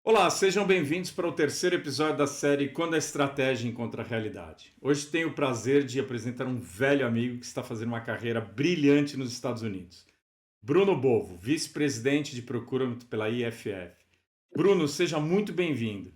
Olá, sejam bem-vindos para o terceiro episódio da série Quando a Estratégia Encontra a Realidade. Hoje tenho o prazer de apresentar um velho amigo que está fazendo uma carreira brilhante nos Estados Unidos. Bruno Bovo, vice-presidente de Procurement pela IFF. Bruno, seja muito bem-vindo.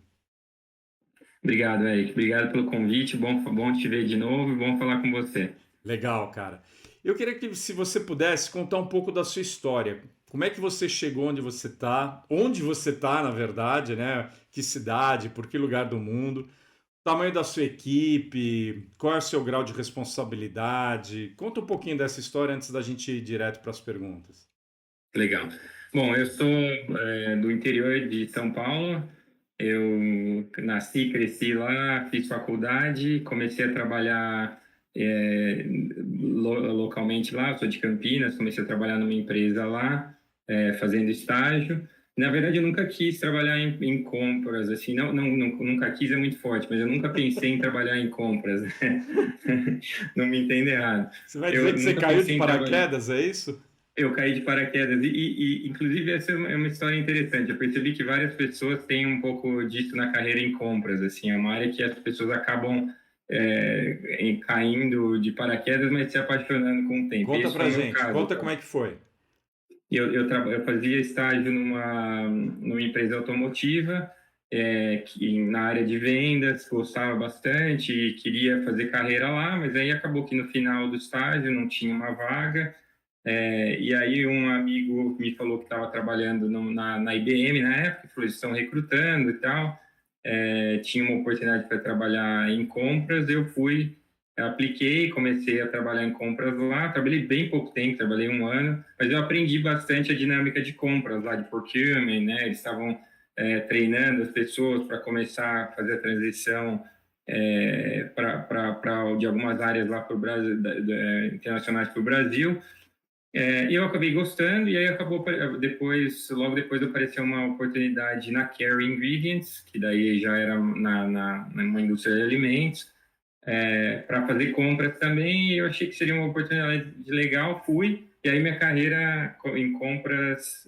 Obrigado, Eric. Obrigado pelo convite. Bom te ver de novo e bom falar com você. Legal, cara. Eu queria que, se você pudesse, contar um pouco da sua história. Como é que você chegou onde você está, na verdade, né? Que cidade, por que lugar do mundo? Tamanho da sua equipe, qual é o seu grau de responsabilidade? Conta um pouquinho dessa história antes da gente ir direto para as perguntas. Legal. Bom, eu sou do interior de São Paulo. Eu nasci, cresci lá, fiz faculdade, comecei a trabalhar localmente lá. Eu sou de Campinas, comecei a trabalhar numa empresa lá, fazendo estágio. Na verdade, eu nunca quis trabalhar em compras, assim, nunca quis é muito forte, mas eu nunca pensei em trabalhar em compras, né? Não me entenda errado. Você vai dizer Eu que você nunca caiu de pensei em trabalhar. paraquedas, é isso? Eu caí de paraquedas inclusive, essa é uma história interessante. Eu percebi que várias pessoas têm um pouco disso na carreira em compras. Assim, é uma área que as pessoas acabam caindo de paraquedas, mas se apaixonando com o tempo. Conta Esse foi pra o meu gente, caso, conta como tá? é que foi. Eu fazia estágio numa empresa automotiva, na área de vendas, gostava bastante e queria fazer carreira lá, mas aí acabou que no final do estágio não tinha uma vaga. E aí um amigo me falou que estava trabalhando na IBM na época, falou, eles estão recrutando e tal. Tinha uma oportunidade para trabalhar em compras, eu fui, apliquei, comecei a trabalhar em compras lá, trabalhei bem pouco tempo, trabalhei um ano, mas eu aprendi bastante a dinâmica de compras lá, de procurement, né? Eles estavam treinando as pessoas para começar a fazer a transição de algumas áreas lá para o Brasil, internacionais para o Brasil. E eu acabei gostando, e aí logo depois apareceu uma oportunidade na Care Ingredients, que daí já era numa indústria de alimentos, para fazer compras também, e eu achei que seria uma oportunidade legal, fui, e aí minha carreira em compras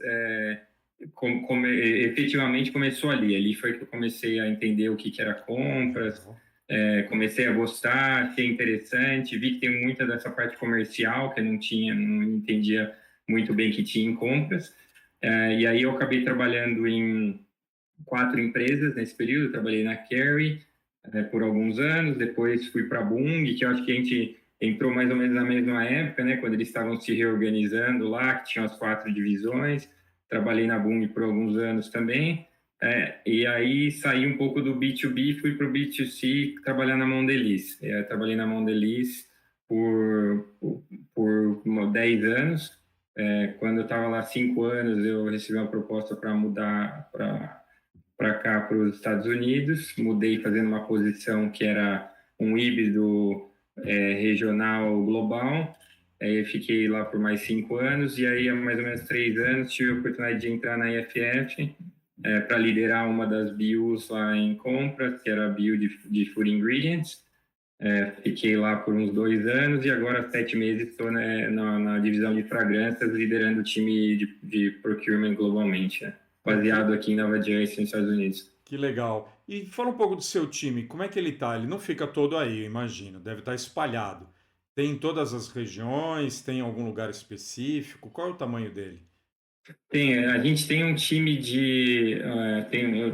efetivamente começou ali. Ali foi que eu comecei a entender o que era compras, Legal. comecei a gostar, achei interessante, vi que tem muita dessa parte comercial que eu não entendia muito bem que tinha em compras. E aí eu acabei trabalhando em 4 empresas nesse período. Eu trabalhei na Carry por alguns anos, depois fui para a Bung, que eu acho que a gente entrou mais ou menos na mesma época, né, quando eles estavam se reorganizando lá, que tinham as 4 divisões. Trabalhei na Bung por alguns anos também. E aí saí um pouco do B2B, fui para o B2C trabalhar na Mondelez. Trabalhei na Mondelez por 10 anos. Quando eu estava lá 5 anos, eu recebi uma proposta para mudar para cá, para os Estados Unidos. Mudei fazendo uma posição que era um híbrido regional global. Aí eu fiquei lá por mais 5 anos, e aí há mais ou menos 3 anos tive a oportunidade de entrar na IFF para liderar uma das BUs lá em compras, que era a BU de Food Ingredients. Fiquei lá por uns 2 anos, e agora há 7 meses estou, né, na divisão de fragrâncias, liderando o time de procurement globalmente, né, Pô, baseado aqui em Nova Jersey, nos Estados Unidos. que legal. E fala um pouco do seu time, como é que ele tá? Ele não fica todo aí, eu imagino, deve estar espalhado. Tem em todas as regiões, tem em algum lugar específico? Qual é o tamanho dele? A gente tem um time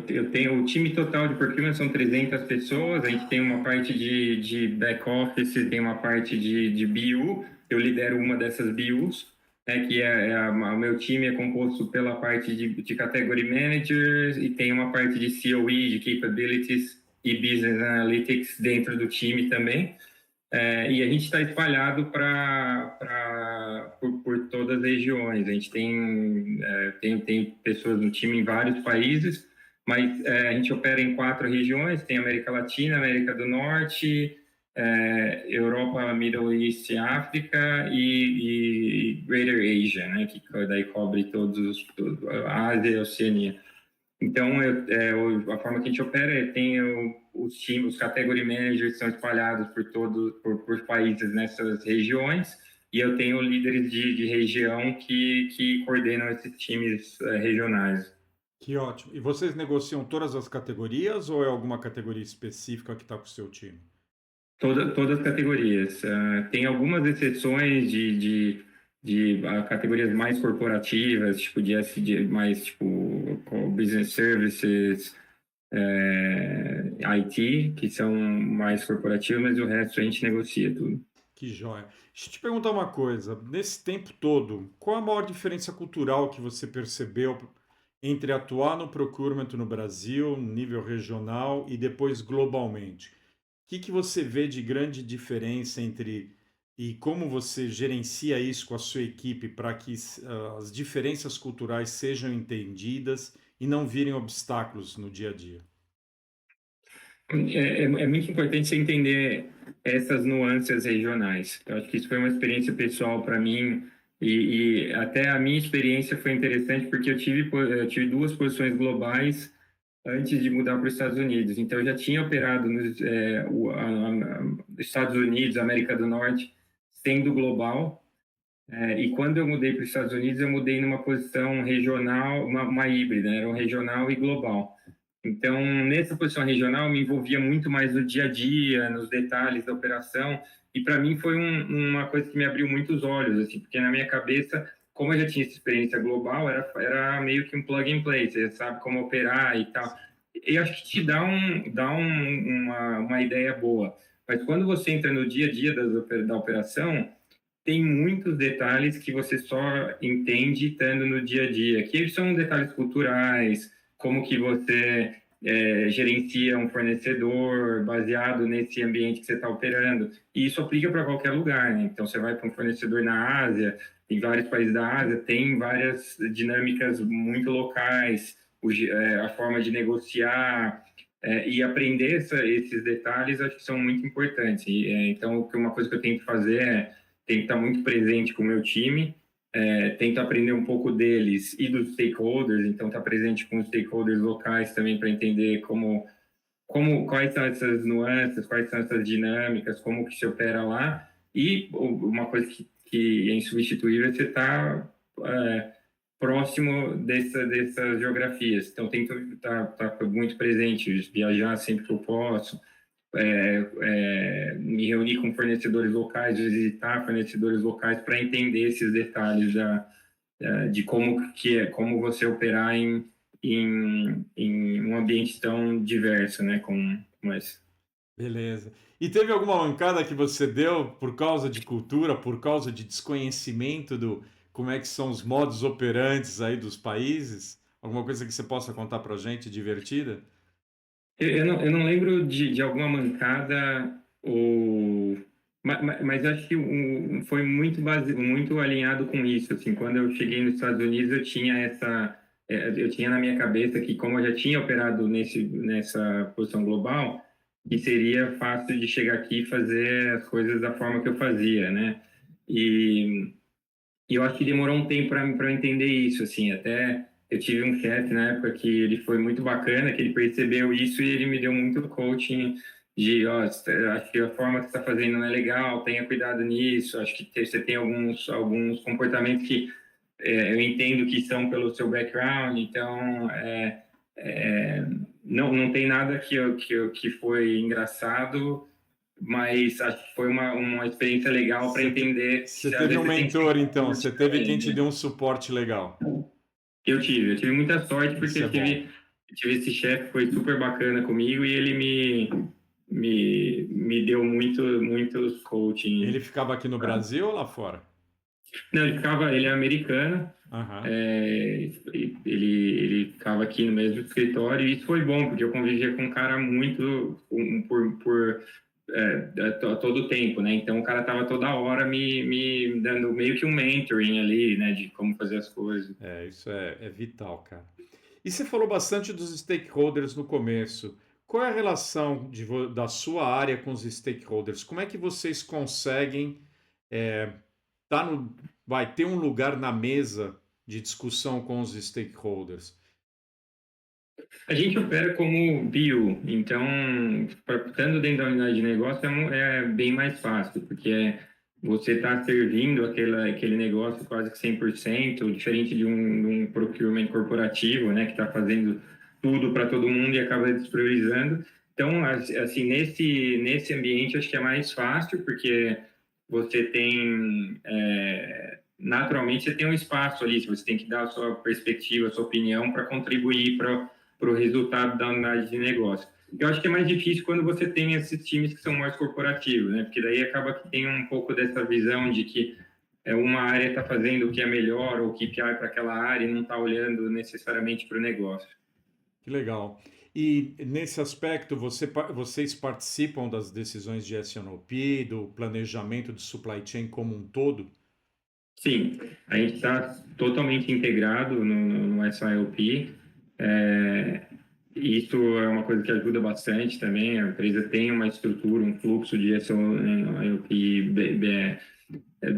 eu tenho o time total de procurement são 300 pessoas. A gente tem uma parte de back office, tem uma parte de BU. Eu lidero uma dessas BUs, que o meu time é composto pela parte de category managers, e tem uma parte de COE, de capabilities e business analytics dentro do time também. E a gente está espalhado por todas as regiões. A gente tem pessoas no time em vários países, mas a gente opera em 4 regiões: tem América Latina, América do Norte, Europa, Middle East, África e Greater Asia, né, que daí cobre a Ásia e a Oceania. Então, a forma que a gente opera os times, os category managers são espalhados por países nessas regiões, e eu tenho líderes de região que coordenam esses times regionais. Que ótimo. E vocês negociam todas as categorias ou é alguma categoria específica que está com o seu time? Todas as categorias. Tem algumas exceções de categorias mais corporativas, tipo de SD, mais tipo Business Services, IT, que são mais corporativos, mas o resto a gente negocia tudo. Que joia. Deixa eu te perguntar uma coisa. Nesse tempo todo, qual a maior diferença cultural que você percebeu entre atuar no procurement no Brasil, nível regional e depois globalmente? O que que você vê de grande diferença entre e como você gerencia isso com a sua equipe para que as diferenças culturais sejam entendidas e não virem obstáculos no dia a dia? É muito importante você entender essas nuances regionais. Eu acho que isso foi uma experiência pessoal para mim e até a minha experiência foi interessante porque eu tive duas posições globais antes de mudar para os Estados Unidos. Então, eu já tinha operado nos Estados Unidos, América do Norte, sendo global. E quando eu mudei para os Estados Unidos, eu mudei numa posição regional, uma híbrida, né? Era um regional e global. Então, nessa posição regional, eu me envolvia muito mais no dia a dia, nos detalhes da operação, e para mim foi uma coisa que me abriu muitos olhos, assim, porque na minha cabeça, como eu já tinha essa experiência global, era meio que um plug and play, você sabe como operar e tal. E acho que te dá uma ideia boa. Mas quando você entra no dia a dia da operação, tem muitos detalhes que você só entende estando no dia a dia, que são detalhes culturais, como que você gerencia um fornecedor baseado nesse ambiente que você está operando. E isso aplica para qualquer lugar, né? Então, você vai para um fornecedor na Ásia, em vários países da Ásia, tem várias dinâmicas muito locais, a forma de negociar, e aprender esses detalhes, acho que são muito importantes. Então, uma coisa que eu tento fazer é tento estar muito presente com o meu time, tento aprender um pouco deles e dos stakeholders, então estar presente com os stakeholders locais também para entender quais são essas nuances, quais são essas dinâmicas, como que se opera lá. E uma coisa que é insubstituível é você estar próximo dessas geografias. Então, tento estar muito presente, viajar sempre que eu posso, me reunir com fornecedores locais, visitar fornecedores locais para entender esses detalhes de como você operar em um ambiente tão diverso, né? Com esse. Beleza. E teve alguma mancada que você deu por causa de cultura, por causa de desconhecimento do como é que são os modus operantes aí dos países? Alguma coisa que você possa contar pra gente divertida? Eu não lembro de alguma mancada ou mas acho que foi muito alinhado com isso, assim, quando eu cheguei nos Estados Unidos eu tinha na minha cabeça que como eu já tinha operado nessa posição global, que seria fácil de chegar aqui e fazer as coisas da forma que eu fazia, né? E e eu acho que demorou um tempo para eu entender isso, assim, até eu tive um chefe na época que ele foi muito bacana, que ele percebeu isso e ele me deu muito coaching de, ó, acho que a forma que você está fazendo não é legal, tenha cuidado nisso, acho que você tem alguns comportamentos que eu entendo que são pelo seu background, então não tem nada que foi engraçado, mas acho que foi uma experiência legal para Você, entender você que às teve vezes um você tem que ser mentor, então, você teve quem também, te né? deu um suporte legal. Eu tive muita sorte porque Isso é bom. eu tive esse chefe que foi super bacana comigo e ele me deu muitos Ele coaching. ficava aqui no Brasil ou lá fora? Não, ele é americano, Aham. ele ficava aqui no mesmo escritório e isso foi bom, porque eu convivia com um cara muito a todo tempo, né? Então o cara tava toda hora me dando meio que um mentoring ali, né? De como fazer as coisas. Isso é vital, cara. E você falou bastante dos stakeholders no começo. Qual é a relação da sua área com os stakeholders? Como é que vocês conseguem tá no, vai ter um lugar na mesa de discussão com os stakeholders? A gente opera como bio, então, estando dentro da unidade de negócio é bem mais fácil, porque você está servindo aquele negócio quase que 100%, diferente de um procurement corporativo, né, que está fazendo tudo para todo mundo e acaba despriorizando. Então, assim, nesse ambiente, acho que é mais fácil, porque você tem, naturalmente, você tem um espaço ali, você tem que dar a sua perspectiva, a sua opinião para contribuir para o resultado da análise de negócio. Eu acho que é mais difícil quando você tem esses times que são mais corporativos, né? Porque daí acaba que tem um pouco dessa visão de que uma área está fazendo o que é melhor ou o KPI para aquela área e não está olhando necessariamente para o negócio. Que legal. E nesse aspecto, vocês participam das decisões de S&OP, do planejamento de supply chain como um todo? Sim, a gente está totalmente integrado no SIOP. É, isso é uma coisa que ajuda bastante também. A empresa tem uma estrutura, um fluxo de SIOP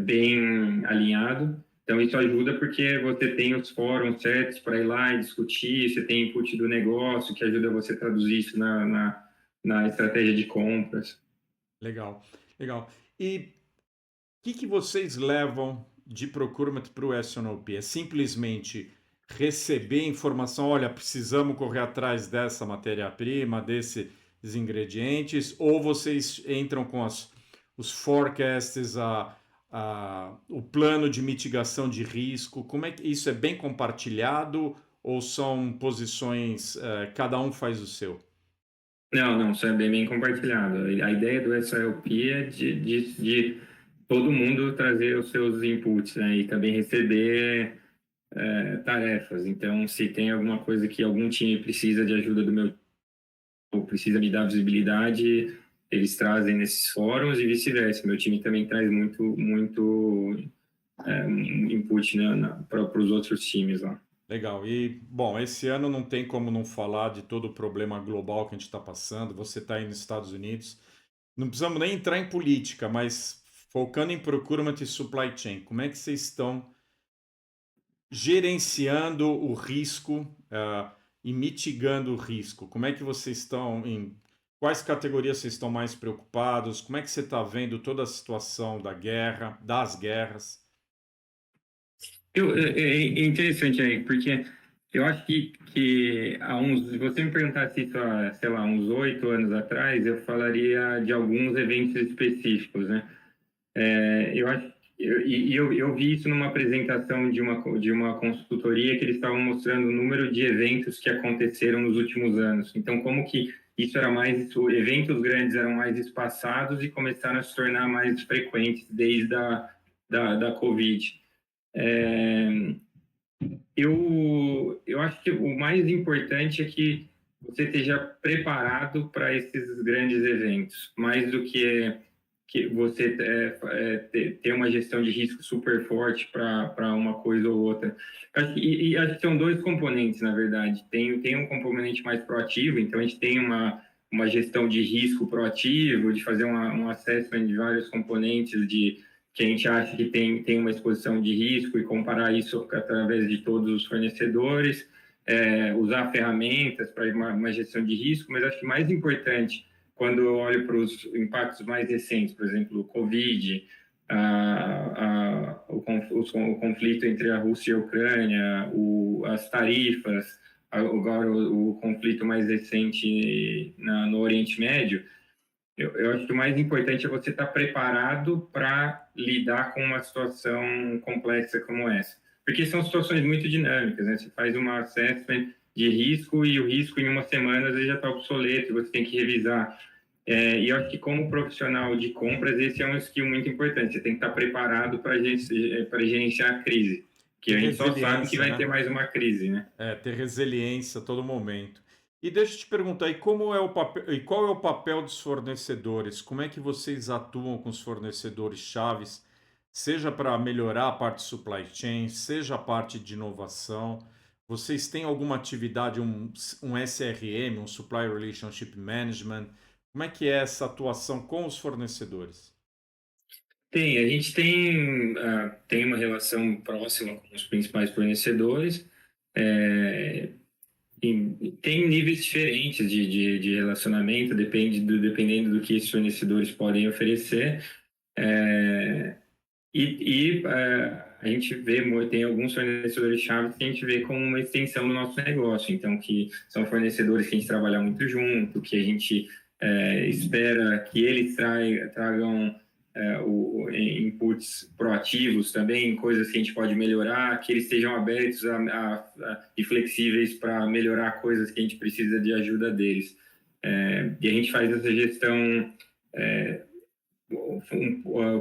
bem alinhado. Então, isso ajuda porque você tem os fóruns certos para ir lá e discutir, você tem input do negócio, que ajuda você a traduzir isso na estratégia de compras. Legal, legal. E o que vocês levam de procurement para o S&OP? É simplesmente receber informação, olha, precisamos correr atrás dessa matéria-prima, desses ingredientes, ou vocês entram com os forecasts, o plano de mitigação de risco? Como é que isso é bem compartilhado ou são posições, cada um faz o seu? Não, isso é bem compartilhado. A ideia do SIOP é de todo mundo trazer os seus inputs, né? E também receber tarefas. Então, se tem alguma coisa que algum time precisa de ajuda do meu ou precisa me dar visibilidade, eles trazem nesses fóruns e vice-versa. Meu time também traz muito input, né, para os outros times lá. Legal. E, bom, esse ano não tem como não falar de todo o problema global que a gente está passando. Você está aí nos Estados Unidos. Não precisamos nem entrar em política, mas focando em procurement e supply chain, como é que vocês estão gerenciando o risco, e mitigando o risco? Como é que vocês estão em quais categorias vocês estão mais preocupados? Como é que você está vendo toda a situação da guerra, das guerras? É interessante aí, porque eu acho que se você me perguntasse isso há, sei lá, uns 8 anos atrás, eu falaria de alguns eventos específicos, né? Eu acho, eu vi isso numa apresentação de uma consultoria que eles estavam mostrando o número de eventos que aconteceram nos últimos anos. Então, como que isso era eventos grandes eram mais espaçados e começaram a se tornar mais frequentes desde da Covid. É, eu acho que o mais importante é que você esteja preparado para esses grandes eventos, mais do que você ter uma gestão de risco super forte para uma coisa ou outra. E acho que são dois componentes, na verdade. Tem um componente mais proativo, então a gente tem uma gestão de risco proativo, de fazer um assessment de vários componentes que a gente acha que tem uma exposição de risco e comparar isso através de todos os fornecedores, usar ferramentas para uma gestão de risco, mas acho que mais importante, quando eu olho para os impactos mais recentes, por exemplo, o Covid, o conflito entre a Rússia e a Ucrânia, as tarifas, agora o conflito mais recente no Oriente Médio, eu acho que o mais importante é você estar preparado para lidar com uma situação complexa como essa. Porque são situações muito dinâmicas, né? Você faz uma assessment de risco e o risco em uma semana já está obsoleto, você tem que revisar. E eu acho que como profissional de compras, esse é um skill muito importante. Você tem que estar preparado para gerenciar a crise, que Ter a gente só sabe que resiliência, vai ter né? mais uma crise, né? Ter resiliência a todo momento. E deixa eu te perguntar, e qual é o papel dos fornecedores? Como é que vocês atuam com os fornecedores chaves, seja para melhorar a parte de supply chain, seja a parte de inovação? Vocês têm alguma atividade, um SRM, um Supply Relationship Management? Como é que é essa atuação com os fornecedores? A gente tem uma relação próxima com os principais fornecedores, é, e tem níveis diferentes de relacionamento, dependendo do que esses fornecedores podem oferecer. A gente vê, tem alguns fornecedores-chave que a gente vê como uma extensão do nosso negócio, então, que são fornecedores que a gente trabalha muito junto, que a gente espera que eles tragam inputs proativos também, coisas que a gente pode melhorar, que eles estejam abertos e flexíveis para melhorar coisas que a gente precisa de ajuda deles. E a gente faz essa gestão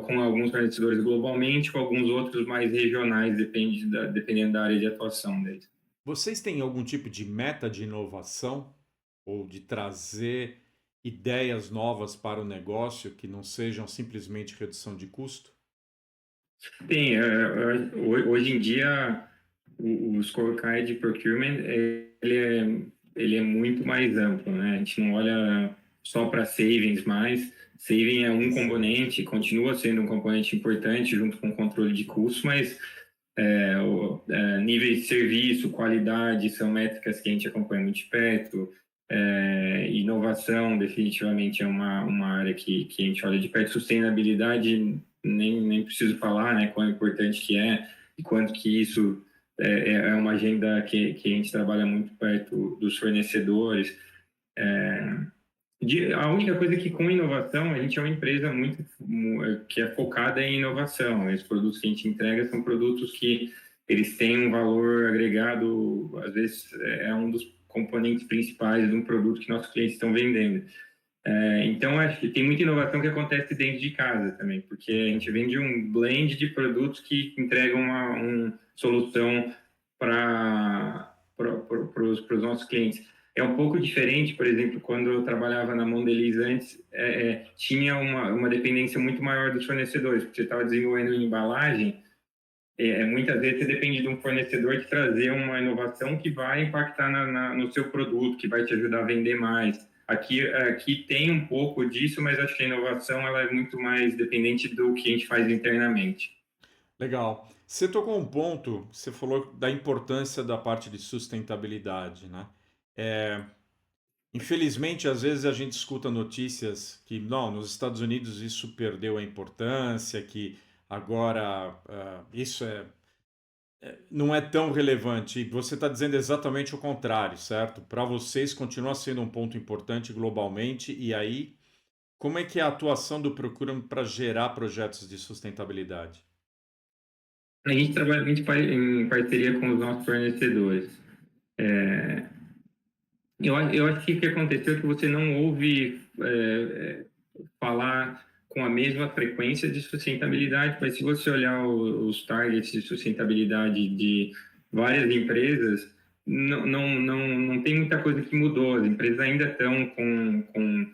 com alguns fornecedores globalmente, com alguns outros mais regionais, dependendo da área de atuação deles. Vocês têm algum tipo de meta de inovação ou de trazer ideias novas para o negócio que não sejam simplesmente redução de custo? Tem, hoje em dia, o scorecard de procurement, ele é muito mais amplo, né? A gente não olha só para savings mais. Saving é um componente, continua sendo um componente importante junto com o controle de custos, mas nível de serviço, qualidade, são métricas que a gente acompanha muito de perto. Inovação, definitivamente, é uma área que a gente olha de perto. Sustentabilidade, nem preciso falar, né, quão importante que é e quanto que isso é uma agenda que a gente trabalha muito perto dos fornecedores. A única coisa é que com inovação a gente é uma empresa que é focada em inovação. Os produtos que a gente entrega são produtos que eles têm um valor agregado, às vezes é um dos componentes principais de um produto que nossos clientes estão vendendo. Então, acho que tem muita inovação que acontece dentro de casa também, porque a gente vende um blend de produtos que entregam uma solução para os nossos clientes. É um pouco diferente, por exemplo, quando eu trabalhava na Mondelez antes, tinha uma dependência muito maior dos fornecedores, porque você estava desenvolvendo embalagem, muitas vezes você depende de um fornecedor de trazer uma inovação que vai impactar no seu produto, que vai te ajudar a vender mais. Aqui tem um pouco disso, mas acho que a inovação ela é muito mais dependente do que a gente faz internamente. Legal. Você tocou um ponto, você falou da importância da parte de sustentabilidade, né? É, Infelizmente, às vezes a gente escuta notícias que, não, nos Estados Unidos isso perdeu a importância, que agora isso não é tão relevante. E você está dizendo exatamente o contrário, certo? Para vocês continua sendo um ponto importante globalmente, e aí, como é que é a atuação do Procura para gerar projetos de sustentabilidade? A gente trabalha muito em parceria com os nossos fornecedores. Eu acho que o que aconteceu é que você não ouve falar com a mesma frequência de sustentabilidade, mas se você olhar os targets de sustentabilidade de várias empresas, não tem muita coisa que mudou. As empresas ainda estão com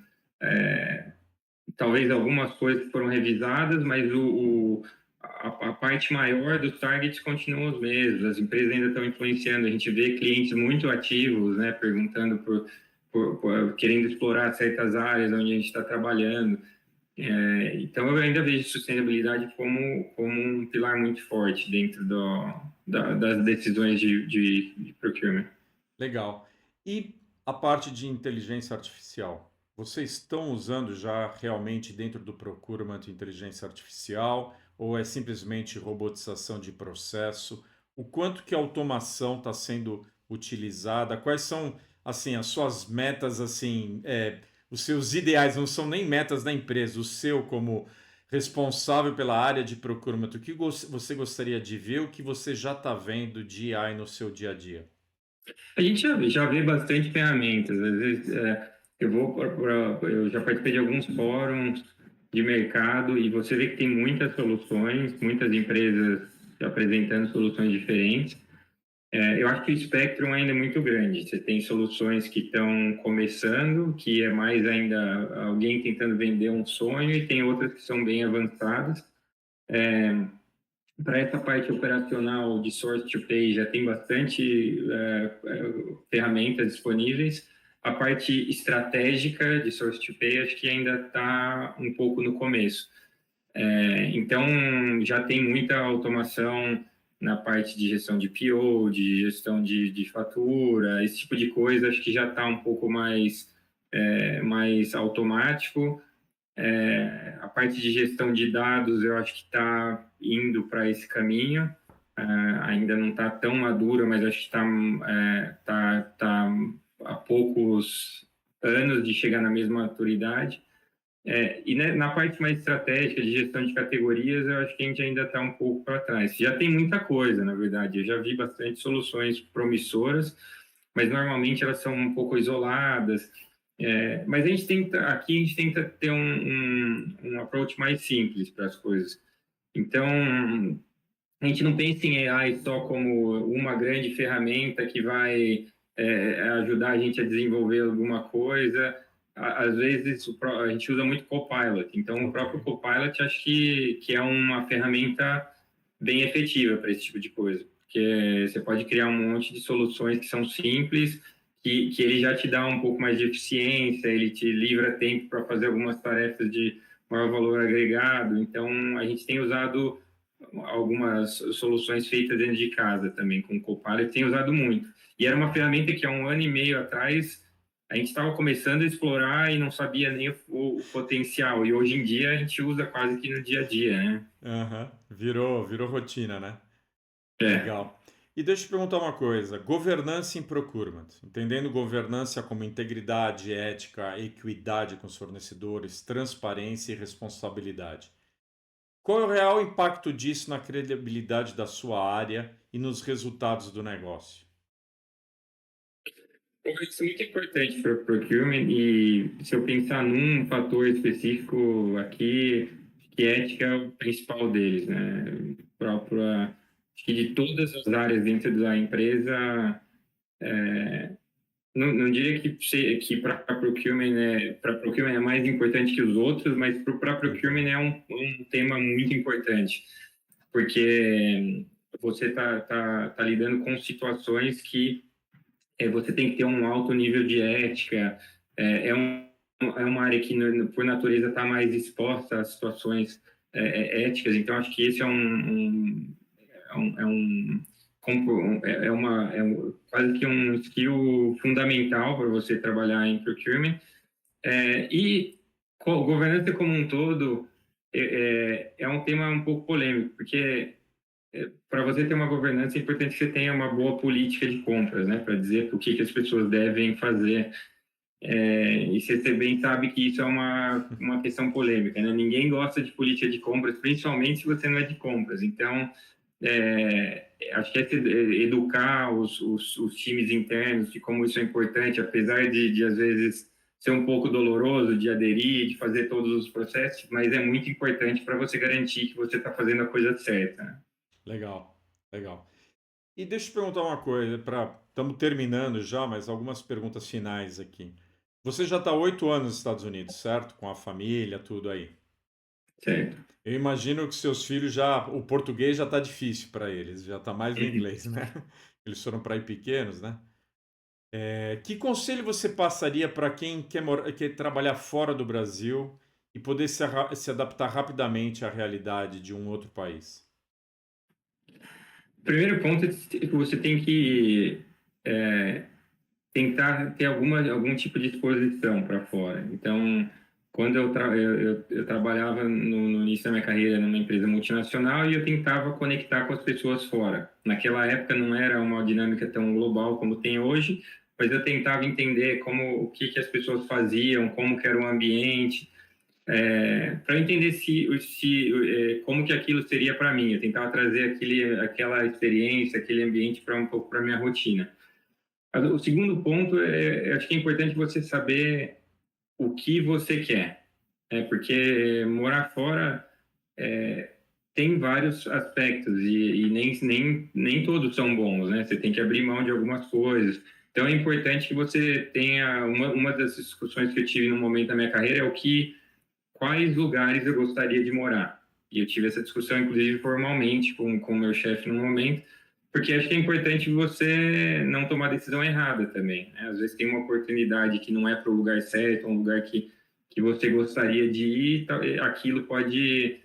talvez algumas coisas foram revisadas, mas a parte maior dos targets continuam os mesmos. As empresas ainda estão influenciando. A gente vê clientes muito ativos, né, perguntando querendo explorar certas áreas onde a gente está trabalhando. Então, eu ainda vejo sustentabilidade como um pilar muito forte dentro das decisões de procurement. Legal. E a parte de inteligência artificial? Vocês estão usando já realmente dentro do procurement inteligência artificial ou é simplesmente robotização de processo? O quanto que a automação está sendo utilizada? Quais são assim as suas metas assim, os seus ideais não são nem metas da empresa, o seu como responsável pela área de procurement, o que você gostaria de ver, o que você já está vendo de AI no seu dia a dia? A gente já vê bastante ferramentas. Às vezes, eu já participei de alguns fóruns de mercado e você vê que tem muitas soluções, muitas empresas apresentando soluções diferentes. Eu acho que o espectro ainda é muito grande. Você tem soluções que estão começando, que é mais ainda alguém tentando vender um sonho, e tem outras que são bem avançadas. Para essa parte operacional de source to pay já tem bastante ferramentas disponíveis. A parte estratégica de source to pay acho que ainda está um pouco no começo. Então, já tem muita automação na parte de gestão de PO, de gestão de fatura, esse tipo de coisa, acho que já está um pouco mais automático. A parte de gestão de dados, eu acho que está indo para esse caminho. Ainda não está tão madura, mas acho que tá há poucos anos de chegar na mesma maturidade. E né, na parte mais estratégica de gestão de categorias, eu acho que a gente ainda está um pouco para trás. Já tem muita coisa, na verdade. Eu já vi bastante soluções promissoras, mas normalmente elas são um pouco isoladas. Mas aqui a gente tenta ter um approach mais simples para as coisas. Então, a gente não pensa em AI só como uma grande ferramenta que vai ajudar a gente a desenvolver alguma coisa. Às vezes a gente usa muito Copilot, então o Ok. próprio Copilot acho que é uma ferramenta bem efetiva para esse tipo de coisa, porque você pode criar um monte de soluções que são simples, que ele já te dá um pouco mais de eficiência, ele te livra tempo para fazer algumas tarefas de maior valor agregado. Então a gente tem usado algumas soluções feitas dentro de casa também com o Copilot, tem usado muito. E era uma ferramenta que há 1 ano e meio atrás a gente estava começando a explorar e não sabia nem o potencial. E hoje em dia a gente usa quase que no dia a dia, né? Aham. Virou rotina, né? É. Legal. E deixa eu te perguntar uma coisa: governança em procurement. Entendendo governança como integridade, ética, equidade com os fornecedores, transparência e responsabilidade. Qual é o real impacto disso na credibilidade da sua área e nos resultados do negócio? Isso é muito importante para o procurement e se eu pensar num fator específico aqui, que ética é o principal deles, né? Acho que de todas as áreas dentro da empresa, não diria que para procurement é mais importante que os outros, mas para procurement é um tema muito importante, porque você tá lidando com situações que você tem que ter um alto nível de ética, é uma área que, por natureza, está mais exposta a situações éticas, então acho que esse é um, é um quase que um skill fundamental para você trabalhar em procurement. E governança como um todo é um tema um pouco polêmico, porque para você ter uma governança é importante que você tenha uma boa política de compras, né, para dizer o que as pessoas devem fazer. E você bem sabe que isso é uma questão polêmica, né? Ninguém gosta de política de compras, principalmente se você não é de compras. Então, acho que educar os times internos de como isso é importante, apesar de às vezes ser um pouco doloroso de aderir, de fazer todos os processos, mas é muito importante para você garantir que você está fazendo a coisa certa, né? Legal, legal. E deixa eu te perguntar uma coisa, estamos terminando já, mas algumas perguntas finais aqui. Você já está há 8 anos nos Estados Unidos, certo? Com a família, tudo aí. Certo. Eu imagino que seus filhos já, o português já está difícil para eles, já está mais no inglês, né? Eles foram para aí pequenos, né? Que conselho você passaria para quem quer trabalhar fora do Brasil e poder se adaptar rapidamente à realidade de um outro país? O primeiro ponto é que você tem que tentar ter algum tipo de exposição para fora. Então, quando eu trabalhava no início da minha carreira numa empresa multinacional e eu tentava conectar com as pessoas fora. Naquela época não era uma dinâmica tão global como tem hoje, mas eu tentava entender o que as pessoas faziam, como que era o ambiente, para entender como que aquilo seria para mim. Eu tentava trazer aquela experiência, aquele ambiente para um pouco para minha rotina. O segundo ponto acho que é importante você saber o que você quer, porque morar fora tem vários aspectos e nem todos são bons, né? Você tem que abrir mão de algumas coisas. Então é importante que você tenha uma das discussões que eu tive no momento da minha carreira quais lugares eu gostaria de morar. E eu tive essa discussão, inclusive, formalmente com o meu chefe no momento, porque acho que é importante você não tomar decisão errada também, né? Às vezes tem uma oportunidade que não é para o lugar certo, um lugar que você gostaria de ir, aquilo pode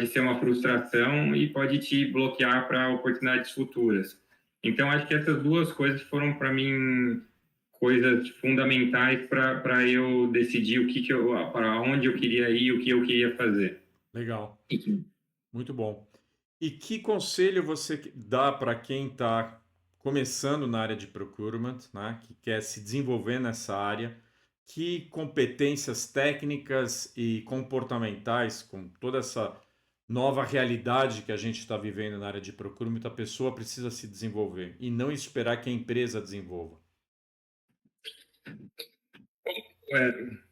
ser uma frustração e pode te bloquear para oportunidades futuras. Então, acho que essas duas coisas foram, para mim, coisas fundamentais para eu decidir o que que eu, para onde eu queria ir, o que eu queria fazer. Legal, E muito bom. E que conselho você dá para quem está começando na área de procurement, né, que quer se desenvolver nessa área? Que competências técnicas e comportamentais, com toda essa nova realidade que a gente está vivendo na área de procurement, a pessoa precisa se desenvolver e não esperar que a empresa desenvolva? É,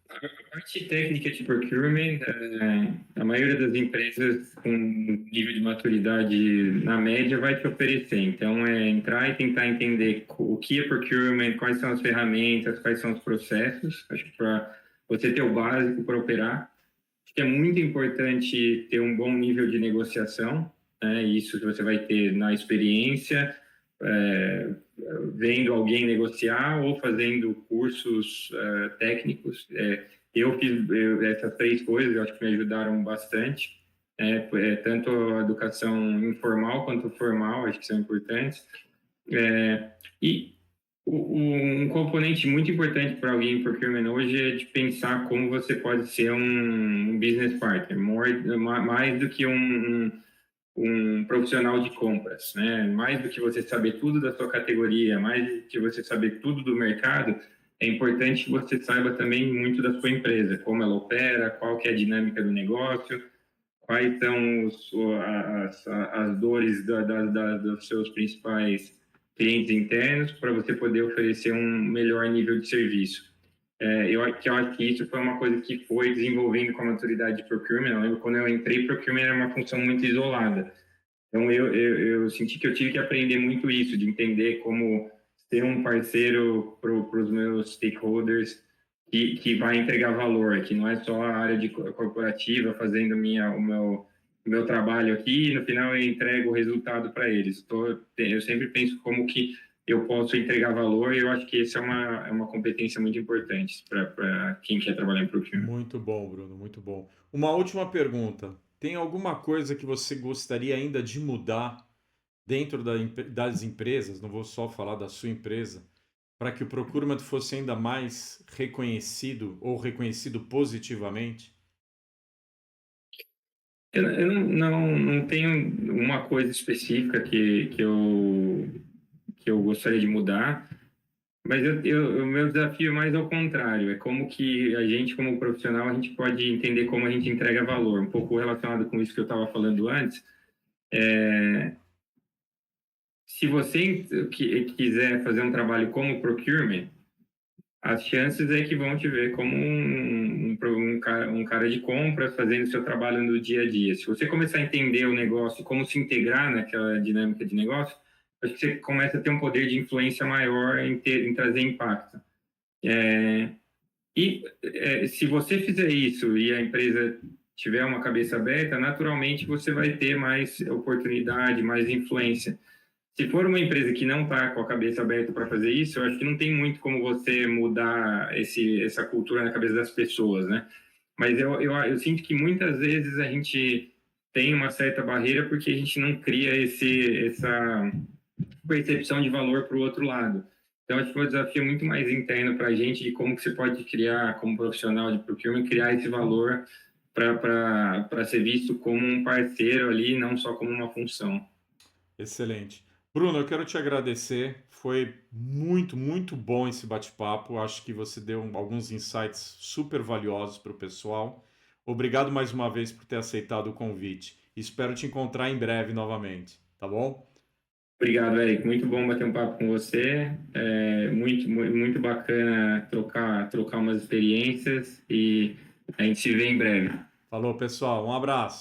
a parte técnica de procurement, a maioria das empresas com nível de maturidade na média vai te oferecer. Então, é entrar e tentar entender o que é procurement, quais são as ferramentas, quais são os processos. Acho que para você ter o básico para operar. Acho que é muito importante ter um bom nível de negociação, né? Isso que você vai ter na experiência, é, vendo alguém negociar ou fazendo cursos técnicos. Eu fiz essas três coisas, eu acho que me ajudaram bastante. Tanto a educação informal quanto formal, acho que são importantes. E um componente muito importante para alguém em procurement hoje é de pensar como você pode ser um business partner, mais do que um profissional de compras, né? Mais do que você saber tudo da sua categoria, mais do que você saber tudo do mercado, é importante que você saiba também muito da sua empresa, como ela opera, qual que é a dinâmica do negócio, quais são as dores dos seus principais clientes internos para você poder oferecer um melhor nível de serviço. Eu acho que isso foi uma coisa que foi desenvolvendo com a maturidade de procurement. Eu lembro quando eu entrei, procurement era uma função muito isolada. Então, eu senti que eu tive que aprender muito isso, de entender como ser um parceiro para os meus stakeholders que vai entregar valor, que não é só a área de corporativa fazendo o meu trabalho aqui e no final eu entrego o resultado para eles. Eu sempre penso como que eu posso entregar valor e eu acho que essa é uma competência muito importante para quem quer trabalhar em procurement. Muito bom, Bruno, muito bom. Uma última pergunta. Tem alguma coisa que você gostaria ainda de mudar dentro das empresas? Não vou só falar da sua empresa, para que o procurement fosse ainda mais reconhecido ou reconhecido positivamente? Eu não tenho uma coisa específica que eu gostaria de mudar, mas o meu desafio é mais ao contrário, é como que a gente, como profissional, a gente pode entender como a gente entrega valor, um pouco relacionado com isso que eu estava falando antes. Se você quiser fazer um trabalho como procurement, as chances é que vão te ver como um cara de compras fazendo seu trabalho no dia a dia. Se você começar a entender o negócio, como se integrar naquela dinâmica de negócio, acho que você começa a ter um poder de influência maior em trazer impacto. Se você fizer isso e a empresa tiver uma cabeça aberta, naturalmente você vai ter mais oportunidade, mais influência. Se for uma empresa que não está com a cabeça aberta para fazer isso, eu acho que não tem muito como você mudar essa cultura na cabeça das pessoas, né? Mas eu sinto que muitas vezes a gente tem uma certa barreira porque a gente não cria essa percepção de valor para o outro lado. Então, acho que o desafio é muito mais interno para a gente de como que você pode criar, como profissional de procurement, criar esse valor para ser visto como um parceiro ali, não só como uma função. Excelente. Bruno, eu quero te agradecer. Foi muito, muito bom esse bate-papo. Acho que você deu alguns insights super valiosos para o pessoal. Obrigado mais uma vez por ter aceitado o convite. Espero te encontrar em breve novamente, tá bom? Obrigado, Eric. Muito bom bater um papo com você. Muito bacana trocar umas experiências e a gente se vê em breve. Falou, pessoal. Um abraço.